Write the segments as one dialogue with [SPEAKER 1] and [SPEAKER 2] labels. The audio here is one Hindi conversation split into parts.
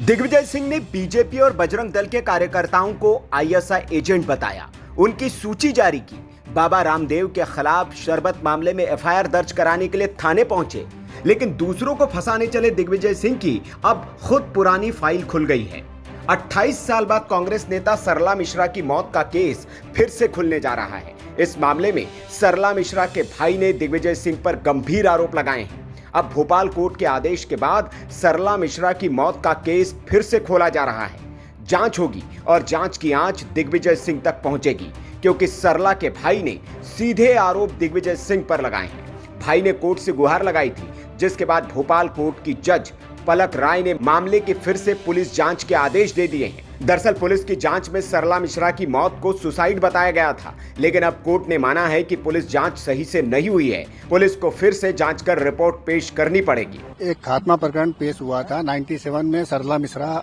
[SPEAKER 1] दिग्विजय सिंह ने बीजेपी और बजरंग दल के कार्यकर्ताओं को आईएसआई एजेंट बताया, उनकी सूची जारी की। बाबा रामदेव के खिलाफ शरबत मामले में एफआईआर दर्ज कराने के लिए थाने पहुंचे, लेकिन दूसरों को फंसाने चले दिग्विजय सिंह की अब खुद पुरानी फाइल खुल गई है। 28 साल बाद कांग्रेस नेता सरला मिश्रा की मौत का केस फिर से खुलने जा रहा है। इस मामले में सरला मिश्रा के भाई ने दिग्विजय सिंह पर गंभीर आरोप लगाए हैं। अब भोपाल कोर्ट के आदेश के बाद सरला मिश्रा की मौत का केस फिर से खोला जा रहा है। जांच होगी और जांच की आंच दिग्विजय सिंह तक पहुंचेगी, क्योंकि सरला के भाई ने सीधे आरोप दिग्विजय सिंह पर लगाए हैं। भाई ने कोर्ट से गुहार लगाई थी, जिसके बाद भोपाल कोर्ट की जज पलक राय ने मामले की फिर से पुलिस जांच के आदेश दे दिए हैं। दरअसल पुलिस की जांच में सरला मिश्रा की मौत को सुसाइड बताया गया था, लेकिन अब कोर्ट ने माना है कि पुलिस जांच सही से नहीं हुई है। पुलिस को फिर से जांच कर रिपोर्ट पेश करनी पड़ेगी।
[SPEAKER 2] एक खात्मा प्रकरण पेश हुआ था 97 में, सरला मिश्रा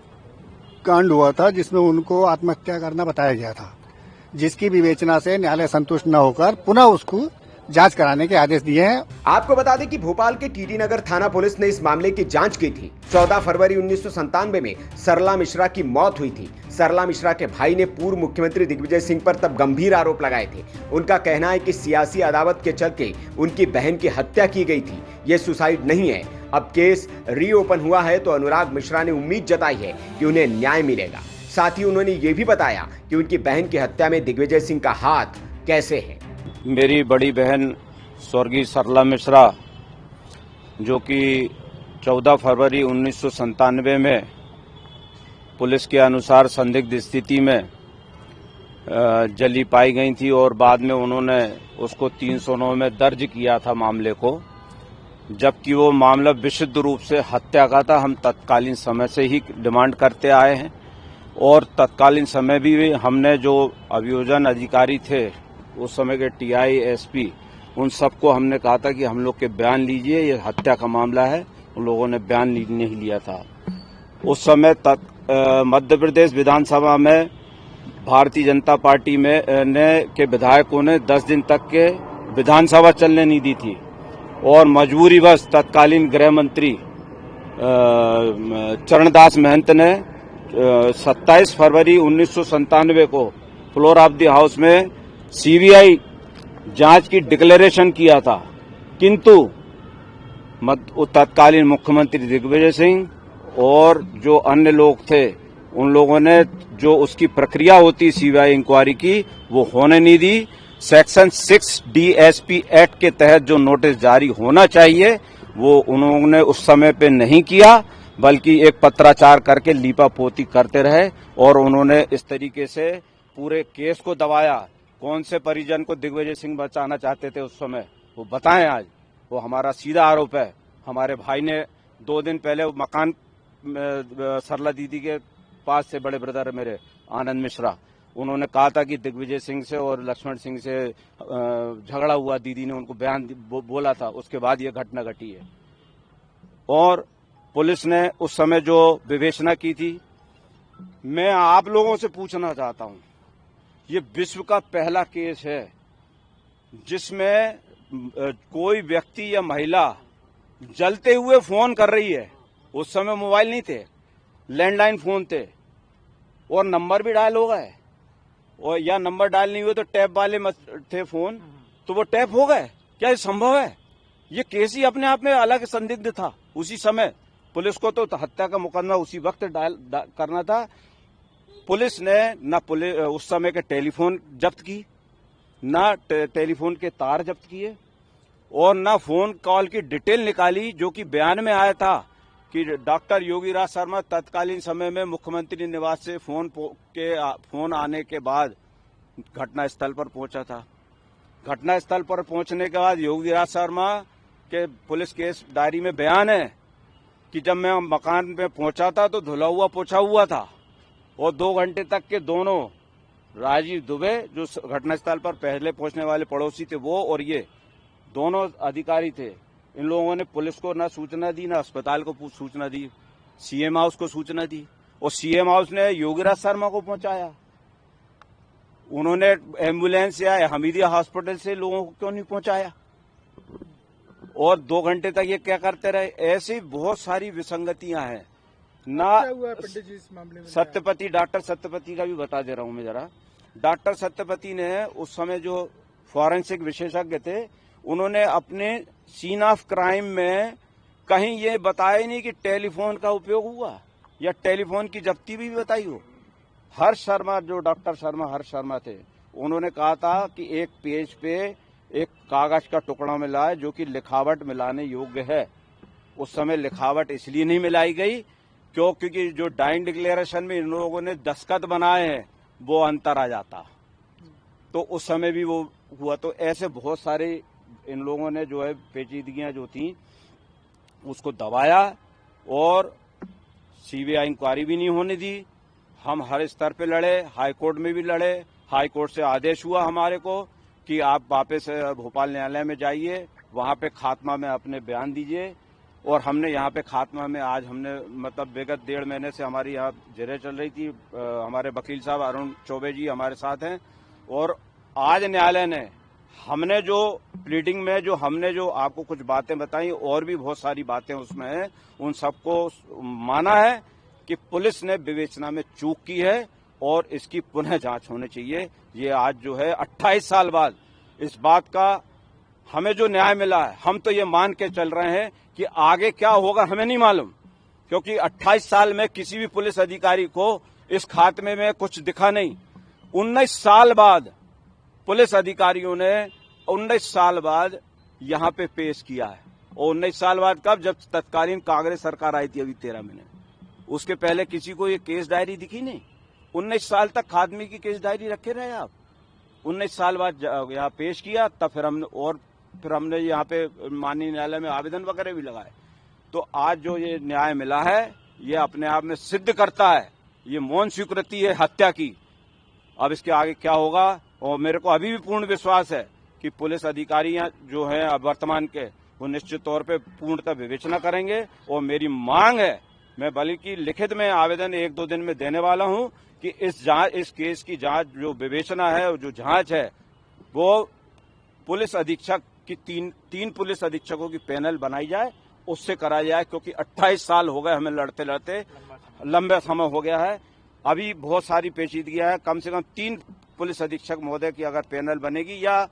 [SPEAKER 2] कांड हुआ था जिसमें उनको आत्महत्या करना बताया गया था, जिसकी विवेचना से न्यायालय संतुष्ट न होकर पुनः उसको जांच कराने के आदेश दिए हैं।
[SPEAKER 1] आपको बता दें कि भोपाल के टीटी नगर थाना पुलिस ने इस मामले की जांच की थी। 14 फरवरी 1997 में सरला मिश्रा की मौत हुई थी। सरला मिश्रा के भाई ने पूर्व मुख्यमंत्री दिग्विजय सिंह पर तब गंभीर आरोप लगाए थे। उनका कहना है कि सियासी अदावत के चलते उनकी बहन की हत्या की गई थी, ये सुसाइड नहीं है। अब केस रीओपन हुआ है तो अनुराग मिश्रा ने उम्मीद जताई है कि उन्हें न्याय मिलेगा। साथ ही उन्होंने ये भी बताया कि उनकी बहन की हत्या में दिग्विजय सिंह का हाथ कैसे है।
[SPEAKER 3] मेरी बड़ी बहन स्वर्गीय सरला मिश्रा, जो कि 14 फरवरी 1997 में पुलिस के अनुसार संदिग्ध स्थिति में जली पाई गई थी और बाद में उन्होंने उसको 309 में दर्ज किया था मामले को, जबकि वो मामला विशुद्ध रूप से हत्या का था। हम तत्कालीन समय से ही डिमांड करते आए हैं और तत्कालीन समय भी हमने जो अभियोजन अधिकारी थे उस समय के टीआई एसपी, उन सबको हमने कहा था कि हम लोग के बयान लीजिए, ये हत्या का मामला है। उन लोगों ने बयान नहीं लिया था। उस समय मध्य प्रदेश विधानसभा में भारतीय जनता पार्टी के विधायकों ने 10 दिन तक के विधानसभा चलने नहीं दी थी और मजबूरीवश तत्कालीन गृह मंत्री चरणदास महंत ने 27 फरवरी 1997 को फ्लोर ऑफ द हाउस में सीबीआई जांच की डिक्लेरेशन किया था, किंतु तत्कालीन मुख्यमंत्री दिग्विजय सिंह और जो अन्य लोग थे, उन लोगों ने जो उसकी प्रक्रिया होती सीबीआई इंक्वायरी की वो होने नहीं दी। सेक्शन 6 DSP एक्ट के तहत जो नोटिस जारी होना चाहिए वो उन्होंने उस समय पे नहीं किया, बल्कि एक पत्राचार करके लीपापोती करते रहे और उन्होंने इस तरीके से पूरे केस को दबाया। कौन से परिजन को दिग्विजय सिंह बचाना चाहते थे उस समय, वो बताएं आज। वो हमारा सीधा आरोप है। हमारे भाई ने 2 दिन पहले मकान सरला दीदी के पास से, बड़े ब्रदर मेरे आनंद मिश्रा, उन्होंने कहा था कि दिग्विजय सिंह से और लक्ष्मण सिंह से झगड़ा हुआ। दीदी ने उनको बयान बोला था, उसके बाद ये घटना घटी है। और पुलिस ने उस समय जो विवेचना की थी, मैं आप लोगों से पूछना चाहता हूं, ये विश्व का पहला केस है जिसमें कोई व्यक्ति या महिला जलते हुए फोन कर रही है। उस समय मोबाइल नहीं थे, लैंडलाइन फोन थे और नंबर भी डायल हो गए, और या नंबर डायल नहीं हुए तो टैप वाले थे फोन, तो वो टैप हो गए। क्या ये संभव है? ये केस ही अपने आप में अलग संदिग्ध था। उसी समय पुलिस को तो हत्या का मुकदमा उसी वक्त डायल करना था। पुलिस ने न उस समय के टेलीफोन जब्त की, न टेलीफोन के तार जब्त किए और न फोन कॉल की डिटेल निकाली, जो कि बयान में आया था कि डॉक्टर योगीराज शर्मा तत्कालीन समय में मुख्यमंत्री निवास से फोन आने के बाद घटना स्थल पर पहुंचा था। घटना स्थल पर पहुंचने के बाद योगीराज शर्मा के पुलिस केस डायरी में बयान है कि जब मैं मकान में पहुंचा था तो धुला हुआ पोछा हुआ था और 2 घंटे तक के दोनों, राजीव दुबे जो घटनास्थल पर पहले पहुंचने वाले पड़ोसी थे, वो और ये दोनों अधिकारी थे। इन लोगों ने पुलिस को ना सूचना दी, ना अस्पताल को सूचना दी। सीएम हाउस को सूचना दी और सीएम हाउस ने योगीराज शर्मा को पहुंचाया। उन्होंने एम्बुलेंस या हमीदिया हॉस्पिटल से लोगों को क्यों नहीं पहुंचाया? और 2 घंटे तक ये क्या करते रहे? ऐसी बहुत सारी विसंगतियां हैं। ना
[SPEAKER 4] क्या हुआ है पंडित जी इस मामले में?
[SPEAKER 3] सत्यपति, डॉक्टर सत्यपति का भी बता दे रहा हूं मैं जरा। डॉक्टर सत्यपति ने उस समय जो फॉरेंसिक विशेषज्ञ थे, उन्होंने अपने सीन ऑफ क्राइम में कहीं ये बताया ही नहीं कि टेलीफोन का उपयोग हुआ या टेलीफोन की जब्ती भी बताई हो। हर्ष शर्मा, जो डॉक्टर शर्मा, हर्ष शर्मा थे, उन्होंने कहा था कि एक पेज पे एक कागज का टुकड़ा मिला है जो कि लिखावट मिलाने योग्य है। उस समय लिखावट इसलिए नहीं मिलाई गई क्योंकि जो डाइंग डिक्लेरेशन में इन लोगों ने दस्तखत बनाए हैं वो अंतर आ जाता, तो उस समय भी वो हुआ। तो ऐसे बहुत सारे इन लोगों ने जो है पेचीदगियां जो थी उसको दबाया और सीबीआई इंक्वायरी भी नहीं होने दी। हम हर स्तर पे लड़े, हाई कोर्ट में भी लड़े। हाई कोर्ट से आदेश हुआ हमारे को कि आप वापस भोपाल न्यायालय में जाइए, वहां पे खात्मा में अपने बयान दीजिए। और हमने यहाँ पे खात्मा में आज हमने मतलब विगत 1.5 महीने से हमारी यहाँ जिरह चल रही थी। हमारे वकील साहब अरुण चौबे जी हमारे साथ हैं और आज न्यायालय ने हमने जो प्लीडिंग में जो हमने जो आपको कुछ बातें बताई और भी बहुत सारी बातें उसमें हैं, उन सबको माना है कि पुलिस ने विवेचना में चूक की है और इसकी पुनः जांच होनी चाहिए। ये आज जो है 28 साल बाद इस बात का हमें जो न्याय मिला है, हम तो ये मान के चल रहे हैं कि आगे क्या होगा हमें नहीं मालूम, क्योंकि 28 साल में किसी भी पुलिस अधिकारी को इस खात्मे में कुछ दिखा नहीं। 19 साल बाद पुलिस अधिकारियों ने 19 साल बाद यहाँ पे पेश किया है। और 19 साल बाद कब? जब तत्कालीन कांग्रेस सरकार आई थी अभी 13 महीने, उसके पहले किसी को ये केस डायरी दिखी नहीं। 19 साल तक खात्मे की केस डायरी रखे रहे आप। 19 साल बाद यहाँ पेश किया, तब फिर हमने यहाँ पे माननीय न्यायालय में आवेदन वगैरह भी लगाए। तो आज जो ये न्याय मिला है ये अपने आप में सिद्ध करता है, ये मौन स्वीकृति है हत्या की। अब इसके आगे क्या होगा, और मेरे को अभी भी पूर्ण विश्वास है कि पुलिस अधिकारियां जो हैं अब वर्तमान के, वो निश्चित तौर पे पूर्णतः विवेचना करेंगे। और मेरी मांग है, मैं बल्कि लिखित में आवेदन 1-2 दिन में देने वाला हूं कि इस केस की जांच जो विवेचना है और जो जांच है वो पुलिस अधीक्षक की तीन पुलिस अधीक्षकों की पैनल बनाई जाए, उससे कराया जाए। क्योंकि 28 साल हो गए हमें लड़ते लड़ते, लंबा समय हो गया है। अभी बहुत सारी पेचीदगियां है। कम से कम 3 पुलिस अधीक्षक महोदय की अगर पैनल बनेगी, या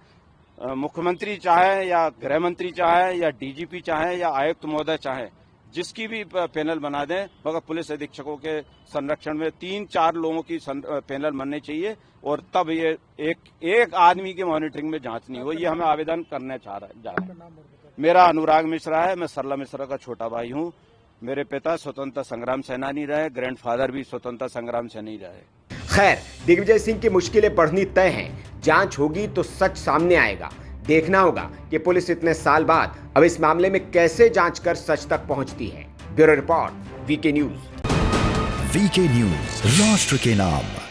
[SPEAKER 3] मुख्यमंत्री चाहे या गृह मंत्री चाहे या डीजीपी चाहे या आयुक्त महोदय चाहे, जिसकी भी पैनल बना दें, मगर पुलिस अधीक्षकों के संरक्षण में 3-4 लोगों की पैनल बननी चाहिए। और तब ये एक आदमी की मॉनिटरिंग में जांच नहीं हो। ये हमें आवेदन करने जा रहा है। मेरा अनुराग मिश्रा है, मैं सरला मिश्रा का छोटा भाई हूँ। मेरे पिता स्वतंत्रता संग्राम सेनानी रहे, ग्रैंडफादर भी स्वतंत्रता संग्राम सेनानी रहे।
[SPEAKER 1] खैर, दिग्विजय सिंह की मुश्किलें बढ़नी तय हैं। जांच होगी तो सच सामने आएगा। देखना होगा कि पुलिस इतने साल बाद अब इस मामले में कैसे जांच कर सच तक पहुंचती है। Bureau report, VK news.
[SPEAKER 5] VK news, राष्ट्र के नाम।